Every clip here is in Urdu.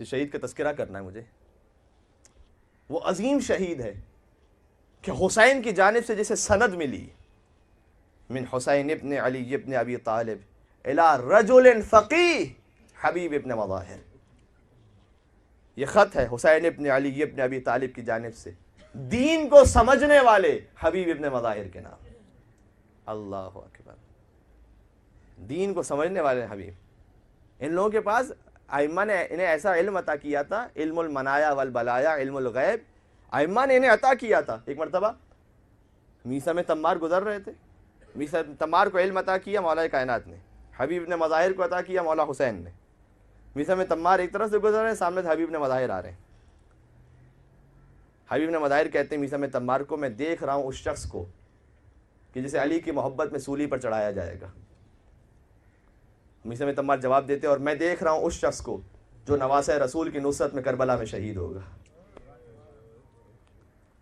جو شہید کا تذکرہ کرنا ہے مجھے، وہ عظیم شہید ہے کہ حسین کی جانب سے جسے سند ملی، من حسین ابن علی ابن ابی طالب الى رجل فقیہ حبیب ابن مظاہر. یہ خط ہے حسین ابن علی ابن ابی طالب کی جانب سے دین کو سمجھنے والے حبیب ابن مظاہر کے نام. اللہ اکبر. دین کو سمجھنے والے حبیب. ان لوگوں کے پاس ائمہ نے انہیں ایسا علم عطا کیا تھا، علم المنایا والبلایا، علم الغیب. ائمہ نے انہیں عطا کیا تھا. ایک مرتبہ میثم تمار گزر رہے تھے، میثم تمار کو علم عطا کیا مولا کائنات نے، حبیب نے مظاہر کو عطا کیا مولا حسین نے. میثم تمار ایک طرف سے گزر رہے ہیں، سامنے سے حبیب نے مظاہر آ رہے ہیں. حبیب نے مظاہر کہتے ہیں میثم تمار کو، میں دیکھ رہا ہوں اس شخص کو کہ جسے علی کی محبت میں سولی پر چڑھایا جائے گا. میثم تمار جواب دیتے اور میں دیکھ رہا ہوں اس شخص کو جو نواسہ رسول کی نصرت میں کربلا میں شہید ہوگا.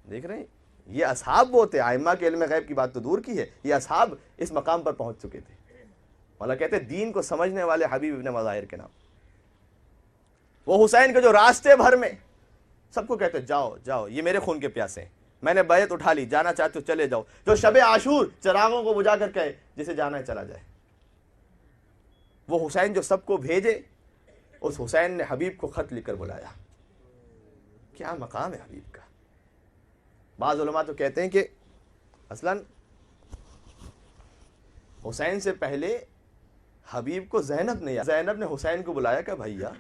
دیکھ رہے ہیں یہ اصحاب وہ تھے. ائمہ کے علم غیب کی بات تو دور کی ہے، یہ اصحاب اس مقام پر پہنچ چکے تھے. مولا کہتے ہیں دین کو سمجھنے والے حبیب ابن مظاہر کے نام. وہ حسین کے جو راستے بھر میں سب کو کہتے جاؤ جاؤ، یہ میرے خون کے پیاسے ہیں، میں نے بیعت اٹھا لی، جانا چاہتے ہو چلے جاؤ. جو شب عاشور چراغوں کو بجھا کر کہے جسے جانا ہے چلا جائے. وہ حسین جو سب کو بھیجے، اس حسین نے حبیب کو خط لکھ کر بلایا. کیا مقام ہے حبیب کا. بعض علماء تو کہتے ہیں کہ اصلاً حسین سے پہلے حبیب کو زینب نے حسین کو بلایا کہ بھیا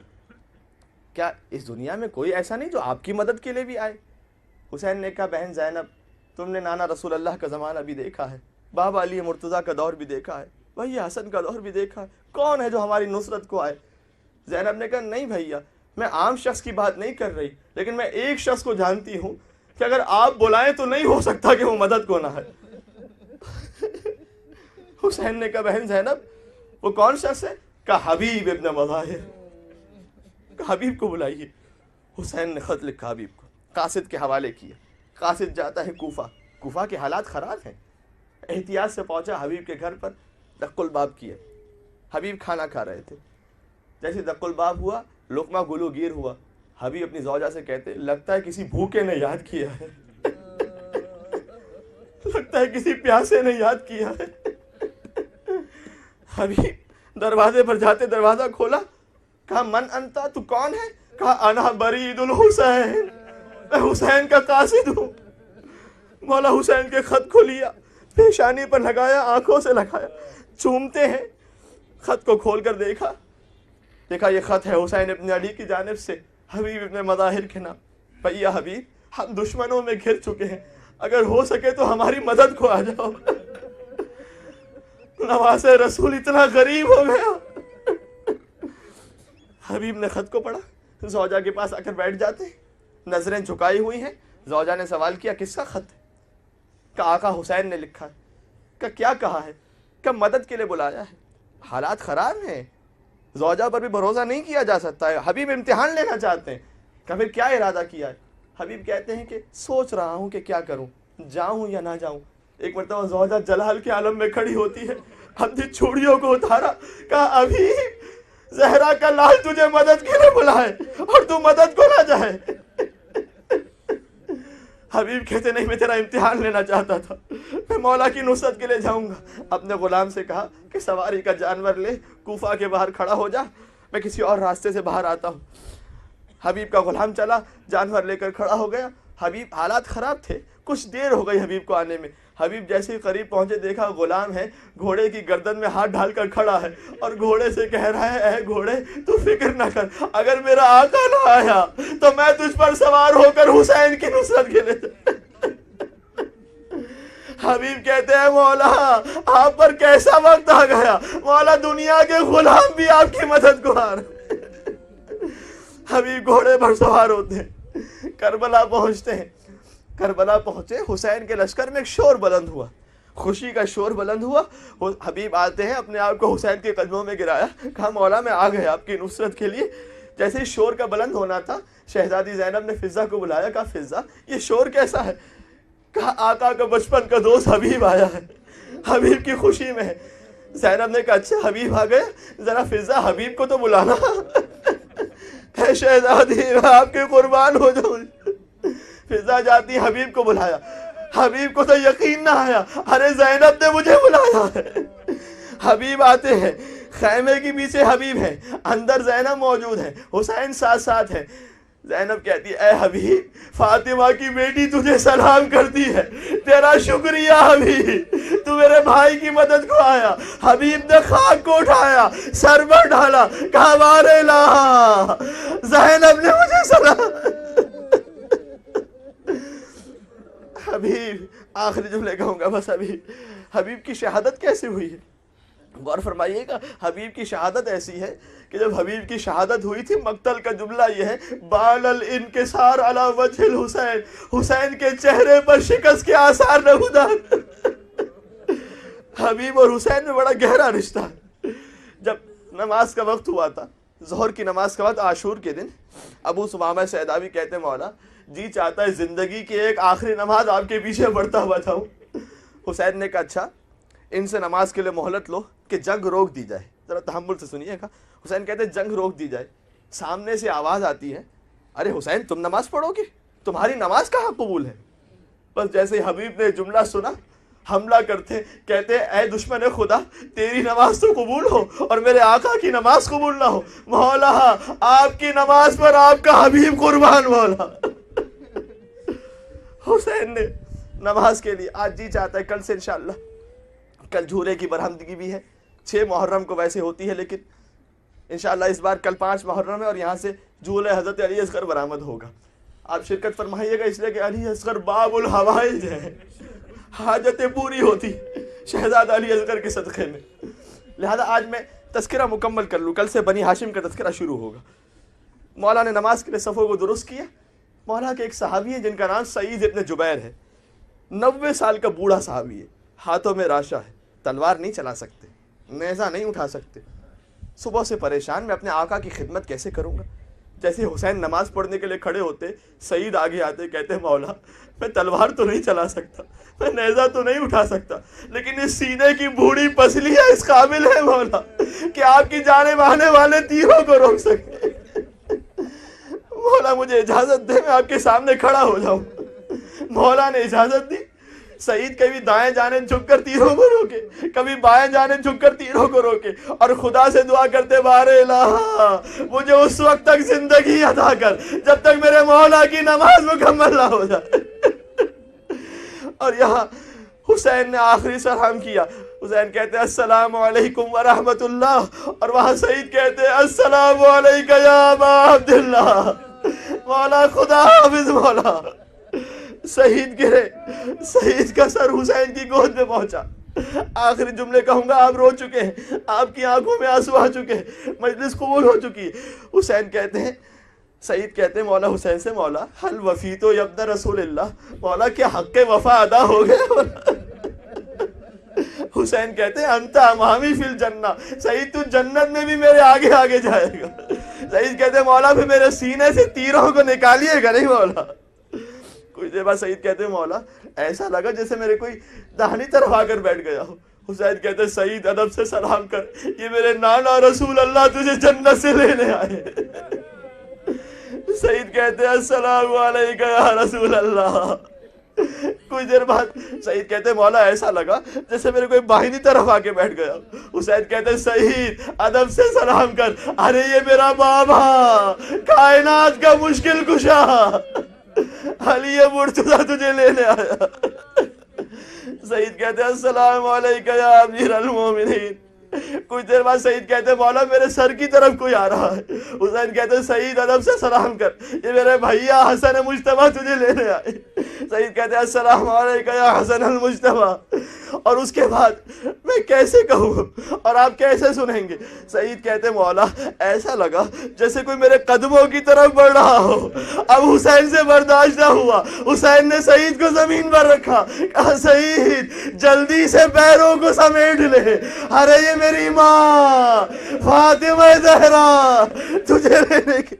کیا اس دنیا میں کوئی ایسا نہیں جو آپ کی مدد کے لیے بھی آئے. حسین نے کہا بہن زینب، تم نے نانا رسول اللہ کا زمانہ بھی دیکھا ہے، بابا علی مرتضیٰ کا دور بھی دیکھا ہے، بھیا حسن کا دور بھی دیکھا ہے، کون ہے جو ہماری نصرت کو آئے. زینب نے کہا نہیں بھیا، میں عام شخص کی بات نہیں کر رہی، لیکن میں ایک شخص کو جانتی ہوں کہ اگر آپ بلائیں تو نہیں ہو سکتا کہ وہ مدد کو نہ ہے. حسین نے کہا بہن زینب وہ کون شخص ہے؟ کہا حبیب ابن مظاہر. کہا حبیب کو بلائیے. حسین نے خط لکھا حبیب کو، قاصد کے حوالے کیا. قاصد جاتا ہے کوفہ کے حالات خراب ہیں. احتیاط سے پہنچا حبیب کے گھر پر، دق الباب کیا. حبیب کھانا کھا رہے تھے. جیسے دق الباب ہوا، لقمہ گلو گیر ہوا. حبیب اپنی زوجہ سے کہتے لگتا ہے کسی بھوکے نے یاد کیا ہے، لگتا ہے کسی پیاسے نے یاد کیا ہے. حبیب دروازے پر جاتے دروازہ کھولا. کہا من انتا، تو کون ہے؟ کہا انا برید الحسین، میں حسین کا قاصد ہوں. مولا حسین کے خط کو لیا، پیشانی پر لگایا، آنکھوں سے لگایا، چومتے ہیں. خط کو کھول کر دیکھا یہ خط ہے حسین ابن علی کی جانب سے حبیب ابن مظاہر کے نام. بھیا حبیب ہم دشمنوں میں گھر چکے ہیں، اگر ہو سکے تو ہماری مدد کو آ جاؤ. نواسہ رسول اتنا غریب ہو گیا. حبیب نے خط کو پڑھا، زوجہ کے پاس آ کر بیٹھ جاتے ہیں، نظریں جھکائی ہوئی ہیں. زوجہ نے سوال کیا کس کا خط ہے؟ کہا آقا حسین نے لکھا ہے. کہا کیا کہا ہے؟ کہا مدد کے لیے بلایا ہے. حالات خراب ہیں، زوجہ پر بھی بھروسہ نہیں کیا جا سکتا ہے. حبیب امتحان لینا چاہتے ہیں. کہ پھر کیا ارادہ کیا ہے؟ حبیب کہتے ہیں کہ سوچ رہا ہوں کہ کیا کروں، جاؤں یا نہ جاؤں. ایک مرتبہ زوجہ جلال کے عالم میں کھڑی ہوتی ہے، اپنی چوڑیوں کو اتارا. کہا ابھی زہرا کا لال تجھے مدد کے لیے بلائے اور تو مدد کو نہ جائے. حبیب کہتے نہیں، میں تیرا امتحان لینا چاہتا تھا، میں مولا کی نصرت کے لیے جاؤں گا. اپنے غلام سے کہا کہ سواری کا جانور لے کوفہ کے باہر کھڑا ہو جا، میں کسی اور راستے سے باہر آتا ہوں. حبیب کا غلام چلا، جانور لے کر کھڑا ہو گیا. حبیب حالات خراب تھے، کچھ دیر ہو گئی حبیب کو آنے میں. حبیب جیسے ہی قریب پہنچے دیکھا غلام ہے، گھوڑے کی گردن میں ہاتھ ڈال کر کھڑا ہے اور گھوڑے سے کہہ رہا ہے اے گھوڑے تو فکر نہ کر، اگر میرا آقا نہ آیا تو میں تجھ پر سوار ہو کر حسین کی نصرت کے لیے. حبیب کہتے ہیں مولا آپ پر کیسا وقت آ گیا، مولا دنیا کے غلام بھی آپ کی مدد کو آ رہے. حبیب گھوڑے پر سوار ہوتے ہیں، کربلا پہنچتے ہیں. کربلا پہنچے، حسین کے لشکر میں ایک شور بلند ہوا، خوشی کا شور بلند ہوا. حبیب آتے ہیں، اپنے آپ کو حسین کے قدموں میں گرایا. کہا مولا میں آ گیا آپ کی نصرت کے لیے. جیسے ہی شور کا بلند ہونا تھا، شہزادی زینب نے فضہ کو بلایا. کہا فضہ یہ شور کیسا ہے؟ کہا آقا کا بچپن کا دوست حبیب آیا ہے، حبیب کی خوشی میں ہے. زینب نے کہا اچھا حبیب آ گئے، ذرا فضہ حبیب کو تو بلانا. اے شہزادی میں آپ کے قربان ہو جاؤں. فضا جاتی حبیب کو بلایا. حبیب کو تو یقین نہ آیا, ارے زینب نے مجھے بلایا ہے. حبیب آتے ہیں, خیمے کے پیچھے حبیب ہے, اندر زینب موجود ہے, حسین ساتھ ساتھ ہے. زینب کہتی اے حبیب, فاطمہ کی بیٹی تجھے سلام کرتی ہے, تیرا شکریہ حبیب, تو میرے بھائی کی مدد کو آیا. حبیب نے خاک کو اٹھایا, سر پر ڈالا, کہا بارے لا, زینب نے مجھے سلام. حبیب, آخری جملے کہوں گا بس. حبیب کی شہادت کیسے ہوئی ہے, غور فرمائیے گا. حبیب کی شہادت ایسی ہے کہ جب حبیب کی شہادت ہوئی تھی, مقتل کا جملہ یہ ہے, بال الانکسار علی وجہ الحسین, حسین کے چہرے پر شکست کے آثار نمودار. حبیب اور حسین میں بڑا گہرا رشتہ ہے. جب نماز کا وقت ہوا تھا, ظہر کی نماز کا وقت, عاشور کے دن, ابو ثمامہ سیداوی کہتے ہیں مولا جی چاہتا ہے زندگی کی ایک آخری نماز آپ کے پیچھے پڑھتا ہوا جاؤں. حسین نے کہا اچھا, ان سے نماز کے لیے مہلت لو کہ جنگ روک دی جائے. ذرا تحمل سے سنیے گا. حسین کہتے ہیں جنگ روک دی جائے. سامنے سے آواز آتی ہے, ارے حسین تم نماز پڑھو گے, تمہاری نماز کہاں قبول ہے. بس جیسے حبیب نے جملہ سنا, حملہ کرتے, کہتے اے دشمن خدا, تیری نماز تو قبول ہو اور میرے آقا کی نماز قبول نہ ہو. مولا آپ کی نماز پر آپ کا حبیب قربان. مولا حسین نے نماز کے لیے, آج جی چاہتا ہے کل سے انشاءاللہ, کل جھولے کی برہمدگی بھی ہے, 6 محرم کو ویسے ہوتی ہے, لیکن انشاءاللہ اس بار کل 5 محرم ہے اور یہاں سے جھولے حضرت علی اصغر برآمد ہوگا. آپ شرکت فرمائیے گا, اس لیے کہ علی اصغر باب الحوائج ہے, حاجتیں پوری ہوتی شہزادہ علی اصغر کے صدقے میں. لہذا آج میں تذکرہ مکمل کر لوں, کل سے بنی ہاشم کا تذکرہ شروع ہوگا. مولا نے نماز کے لیے صفوں کو درست کیا. مولا کے ایک صحابی ہے جن کا نام سعید ابن جبیر ہے, 90 سال کا بوڑھا صحابی ہے, ہاتھوں میں راشا ہے, تلوار نہیں چلا سکتے, نیزہ نہیں اٹھا سکتے. صبح سے پریشان, میں اپنے آقا کی خدمت کیسے کروں گا. جیسے حسین نماز پڑھنے کے لیے کھڑے ہوتے, سعید آگے آتے, کہتے مولا میں تلوار تو نہیں چلا سکتا, میں نیزہ تو نہیں اٹھا سکتا, لیکن اس سینے کی بوڑھی پسلیاں اس قابل ہے مولا کہ آپ کی جانب آنے والے تیروں کو روک سکے. مولا مجھے اجازت دے, میں آپ کے سامنے کھڑا ہو جاؤں. مولا نے اجازت دی. سعید کبھی دائیں جانب جھک کر تیروں کو روکے, کبھی بائیں جانب جھک کر تیروں کو روکے, اور خدا سے دعا کرتے بارے الہ مجھے اس وقت تک زندگی عطا کر جب تک میرے مولا کی نماز مکمل نہ ہو جائے. اور یہاں حسین نے آخری سلام کیا. حسین کہتے ہیں السلام علیکم ورحمت اللہ, اور وہاں سعید کہتے ہیں السلام علیکم یا ابا عبداللہ. مولا خدا حافظ. مولا شہید گرے, شہید کا سر حسین کی گود میں پہنچا. آخری جملے کہوں گا, آپ رو چکے ہیں, آپ کی آنکھوں میں آنسو آ چکے ہیں, مجلس قبول ہو چکی ہے. حسین کہتے ہیں, سعید کہتے ہیں مولا حسین سے, مولا حل وفیتو یا ابن رسول اللہ, مولا کیا حق وفا ادا ہو گئے. حسین کہتے ہیں انت امامی فی الجنہ, سعید تو جنت میں بھی میرے آگے آگے جائے گا. سعید کہتے ہیں مولا پھر میرے سینے سے تیروں کو نکالیے گا نہیں مولا. کچھ دیر بعد سعید کہتے ہیں مولا ایسا لگا جیسے میرے کوئی داہنی طرف آ کر بیٹھ گیا ہو. حسین کہتے ہیں سعید ادب سے سلام کر, یہ میرے نانا رسول اللہ تجھے جنت سے لینے آئے. سعید کہتے ہیں السلام علیکم یا رسول اللہ. کچھ دیر بعد سعید کہتے ہیں مولا ایسا لگا جیسے میرے کوئی باہنی طرف آ کے بیٹھ گیا. حسین کہتے ہیں سعید ادب سے سلام کر, ارے یہ میرا بابا کائنات کا مشکل کشا علی مرتضیٰ تجھے لینے آیا. سعید کہتے ہیں السلام علیکم یا امیر المومنین. کچھ دیر بعد سعید کہتے ہیں مولا میرے سر کی طرف کوئی آ رہا ہے. حسین کہتے ہیں سعید ادب سے سلام کر, یہ میرے بھیا حسن مجتبیٰ تجھے لینے آئے. سعید کہتے ہیں السلام علیکم یا حسن المجتبیٰ. اور اس کے بعد میں کیسے کہوں اور آپ کیسے سنیں گے. سعید کہتے ہیں مولا ایسا لگا جیسے کوئی میرے قدموں کی طرف بڑھ رہا ہو. اب حسین سے برداشت نہ ہوا, حسین نے سعید کو زمین پر رکھا, کہا سعید جلدی سے پیروں کو سمیٹ لے, ارے یہ میری ماں فاطمہ زہرا تجھے لینے کے